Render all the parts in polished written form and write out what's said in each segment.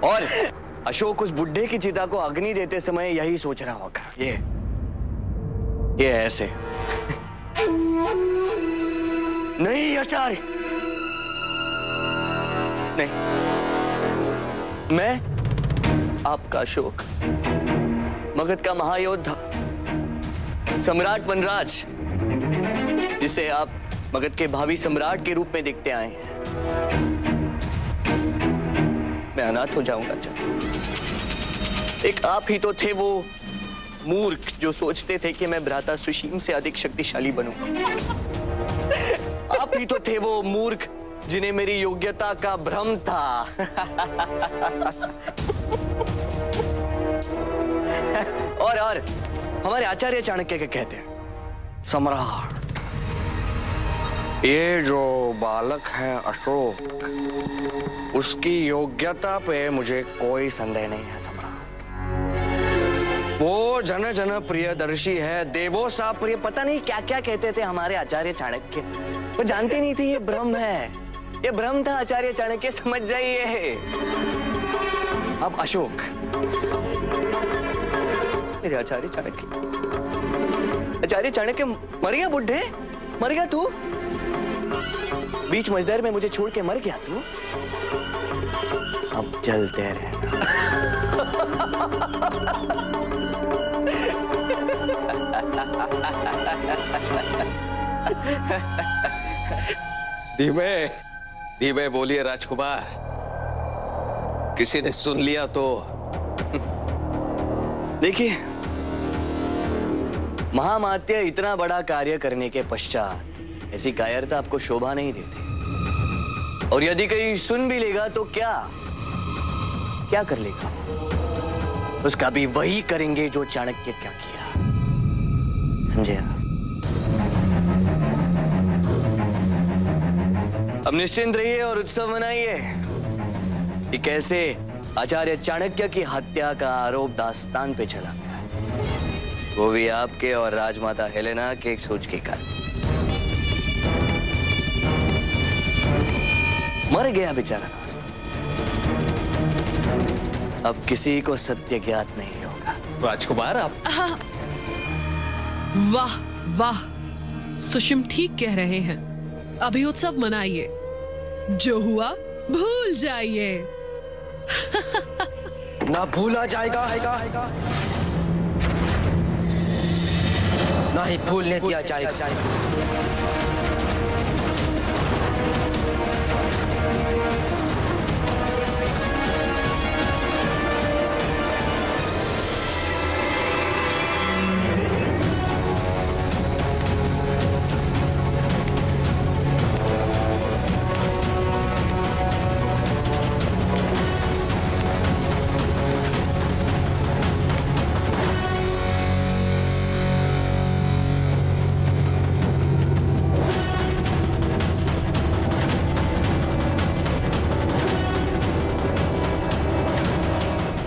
और अशोक उस बुड्ढे की चिता को अग्नि देते समय यही सोच रहा होगा। ये ऐसे नहीं आचार्य, नहीं, मैं आपका अशोक, मगध का महायोद्धा, सम्राट वनराज, जिसे आप मगध के भावी सम्राट के रूप में दिखते आए हैं, मैं अनाथ हो जाऊंगा जब। एक आप ही तो थे वो मूर्ख जो सोचते थे कि मैं भ्राता सुशीम से अधिक शक्तिशाली बनूंगा। आप ही तो थे वो मूर्ख जिन्हें मेरी योग्यता का भ्रम था। और हमारे आचार्य चाणक्य के कहते हैं, सम्राट, ये जो बालक है अशोक, उसकी योग्यता पे मुझे कोई संदेह नहीं है सम्राट। वो जन जन प्रियदर्शी है, देवो सा प्रिय, पता नहीं क्या क्या कहते थे हमारे आचार्य चाणक्य। वो जानते नहीं थे ये भ्रम है, ये भ्रम था आचार्य चाणक्य, समझ जाइए। अब अशोक मेरे आचार्य चाणक्य मर गया, बुड्ढे मर गया तू, बीच मजदर में मुझे छोड़ के मर गया तू। अब चलते रहना। धीमे धीमे बोलिए राजकुमार, किसी ने सुन लिया तो। देखिए, महामात्य इतना बड़ा कार्य करने के पश्चात ऐसी कायरता आपको शोभा नहीं देती, और यदि कहीं सुन भी लेगा तो क्या कर लेगा? उसका भी वही करेंगे जो चाणक्य क्या किया, समझे आप? अब निश्चिंत रहिए और उत्सव मनाइए कि कैसे आचार्य चाणक्य की हत्या का आरोप दास्तान पे चला गया, वो भी आपके और राजमाता हेलेना के एक सोच के कारण। मर गया बेचारा दास्तान, अब किसी को सत्य ज्ञात नहीं होगा। राजकुमार आप। वाह वाह, सुषिम ठीक कह रहे हैं। अभी उत्सव मनाइए, जो हुआ भूल जाइए। ना भूला जाएगा ना ही भूलने दिया जाएगा।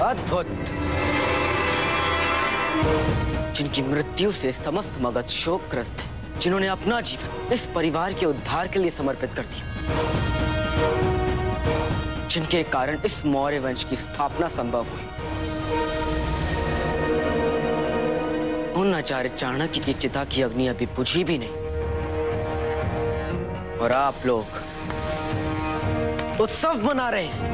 अद्भुत। जिनकी मृत्यु से समस्त मगध शोकग्रस्त है, जिन्होंने अपना जीवन इस परिवार के उद्धार के लिए समर्पित कर दिया, जिनके कारण इस मौर्य वंश की स्थापना संभव हुई, उन आचार्य चाणक्य की चिता की अग्नि अभी बुझी भी नहीं, और आप लोग उत्सव मना रहे हैं।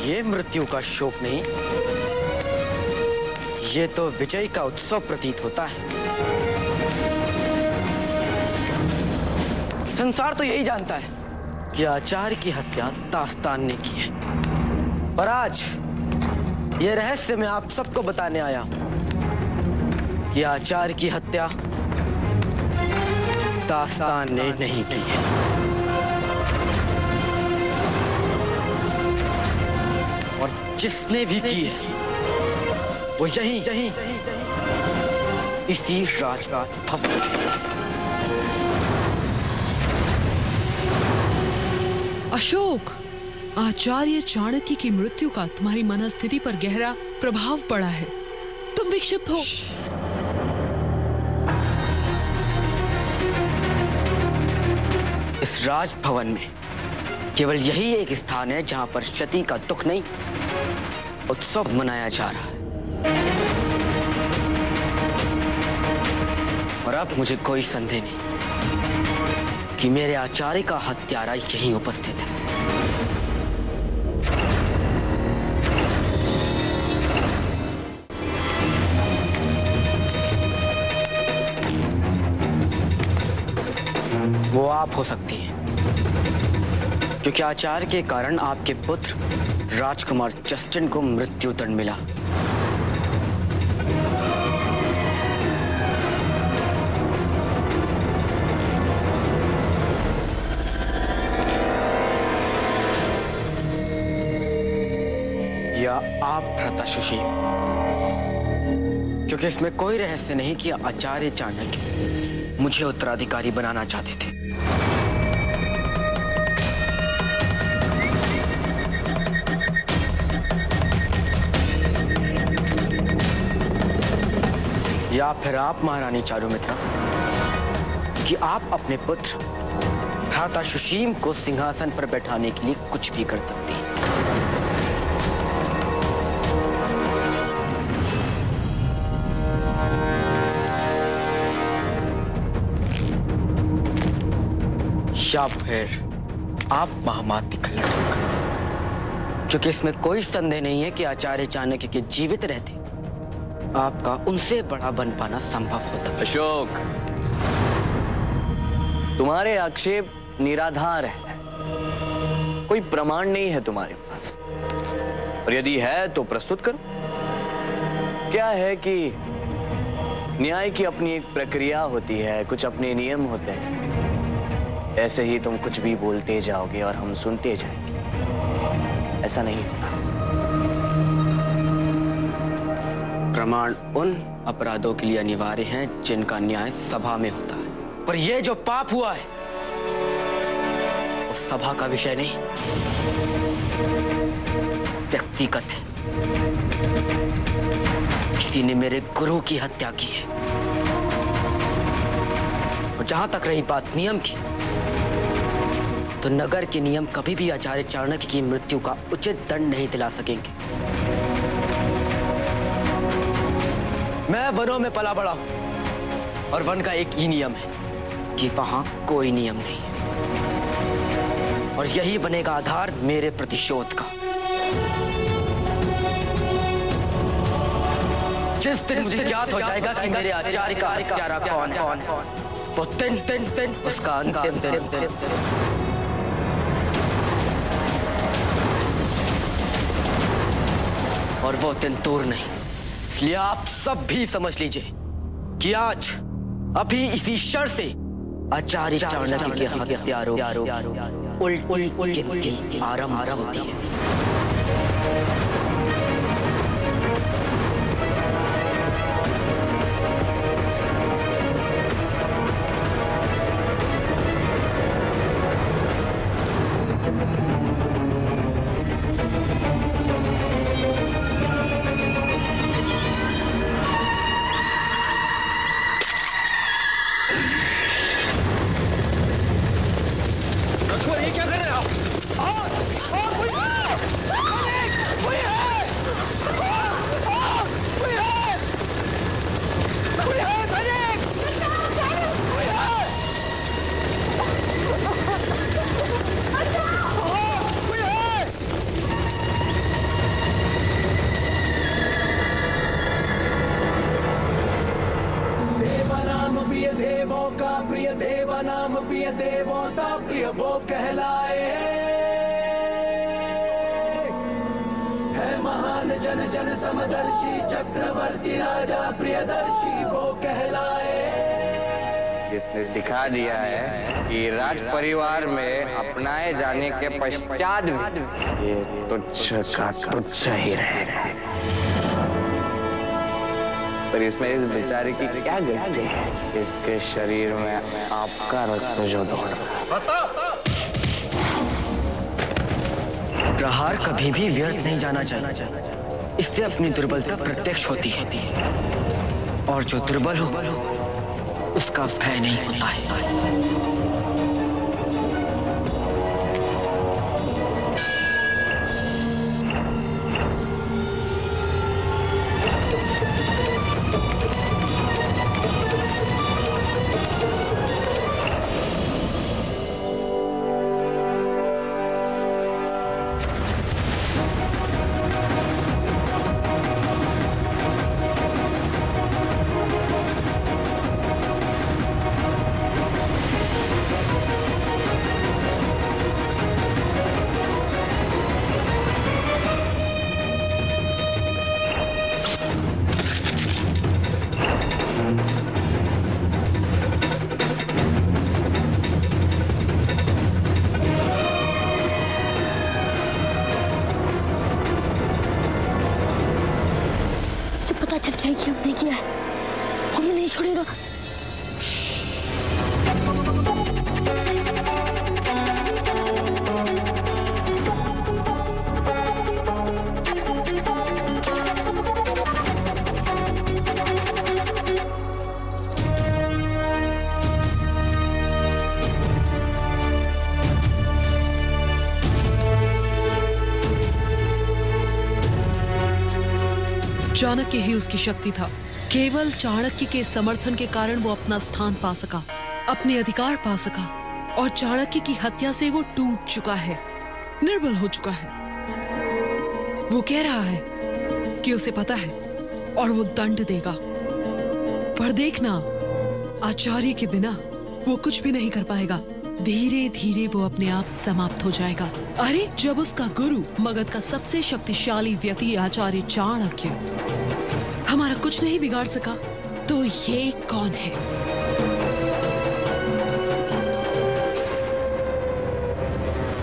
ये मृत्यु का शोक नहीं, ये तो विजय का उत्सव प्रतीत होता है। संसार तो यही जानता है कि आचार्य की हत्या दास्तान ने की है, पर आज ये रहस्य मैं आप सबको बताने आया कि आचार्य की हत्या दास्तान ने नहीं की है, और जिसने भी की है वो यही इसी राजपाट भवन। अशोक, आचार्य चाणक्य की मृत्यु का तुम्हारी मनस्थिति पर गहरा प्रभाव पड़ा है। तुम विक्षिप्त हो। इस राजभवन में केवल यही एक स्थान है जहां पर क्षति का दुख नहीं, उत्सव मनाया जा रहा है। और अब मुझे कोई संदेह नहीं कि मेरे आचार्य का हत्यारा यहीं उपस्थित है। वो आप हो सकती हैं, क्योंकि आचार्य के कारण आपके पुत्र राजकुमार जस्टिन को मृत्यु दंड मिला। या आप भ्राता सुशील, क्योंकि इसमें कोई रहस्य नहीं कि आचार्य चाणक्य मुझे उत्तराधिकारी बनाना चाहते थे। या फिर आप महारानी चारुमित्रा, कि आप अपने पुत्र भ्राता सुशील को सिंहासन पर बैठाने के लिए कुछ भी कर सकती हैं। या फिर आप महामाती खलनायक, क्योंकि इसमें कोई संदेह नहीं है कि आचार्य चाणक्य के जीवित रहते आपका उनसे बड़ा बन पाना संभव होता। अशोक, तुम्हारे आक्षेप निराधार है, कोई प्रमाण नहीं है तुम्हारे पास, और यदि है तो प्रस्तुत करो। क्या है कि न्याय की अपनी एक प्रक्रिया होती है, कुछ अपने नियम होते हैं, ऐसे ही तुम कुछ भी बोलते जाओगे और हम सुनते जाएंगे, ऐसा नहीं होता। प्रमाण उन अपराधों के लिए अनिवार्य हैं जिनका न्याय सभा में होता है, पर यह जो पाप हुआ है उस सभा का विषय नहीं, व्यक्तिगत है। किसी ने मेरे गुरु की हत्या की है। और जहां तक रही बात नियम की, तो नगर के नियम कभी भी आचार्य चाणक्य की मृत्यु का उचित दंड नहीं दिला सकेंगे। मैं वनों में पला बड़ा हूं, और वन का एक ही नियम है कि वहां कोई नियम नहीं है, और यही बनेगा आधार मेरे प्रतिशोध का। जिस दिन मुझे ज्ञात हो जाएगा कि मेरे आचार्य का हत्यारा कौन है, वो दिन उसका अंतिम दिन। और वो दिन दूर नहीं, इसलिए आप सब भी समझ लीजिए कि आज अभी इसी क्षण से आचार्य चाणक्य के हत्यारों उल्टी गिनती आरंभ होती है। प्रिय देवा नाम प्रिय देवो सा प्रिय वो कहलाए। है महान जन जन समदर्शी चक्रवर्ती राजा प्रियदर्शी वो कहलाए। जिसने दिखा दिया है कि राज परिवार में अपनाए जाने के पश्चात भी ये तुच्छ का तुच्छ ही रहेगा। पर इसमें इस बेचारे की क्या गलती है? इसके शरीर में आपका रक्त जो दौड़ रहा है। प्रहार कभी भी व्यर्थ नहीं जाना चाहिए। इससे अपनी दुर्बलता प्रत्यक्ष होती है और जो दुर्बल हो उसका भय नहीं होता है। पता चल गया कि हमने किया है, हमें नहीं छोड़ेगा। चाणक्य ही उसकी शक्ति था। केवल चाणक्य के समर्थन के कारण वो अपना स्थान पा सका, अपने अधिकार पा सका और चाणक्य की हत्या से वो टूट चुका है, निर्बल हो चुका है। वो कह रहा है कि उसे पता है और वो दंड देगा, पर देखना आचार्य के बिना वो कुछ भी नहीं कर पाएगा। धीरे धीरे वो अपने आप समाप्त हो जाएगा। अरे जब उसका गुरु, मगध का सबसे शक्तिशाली व्यक्ति आचार्य चाणक्य हमारा कुछ नहीं बिगाड़ सका, तो ये कौन है?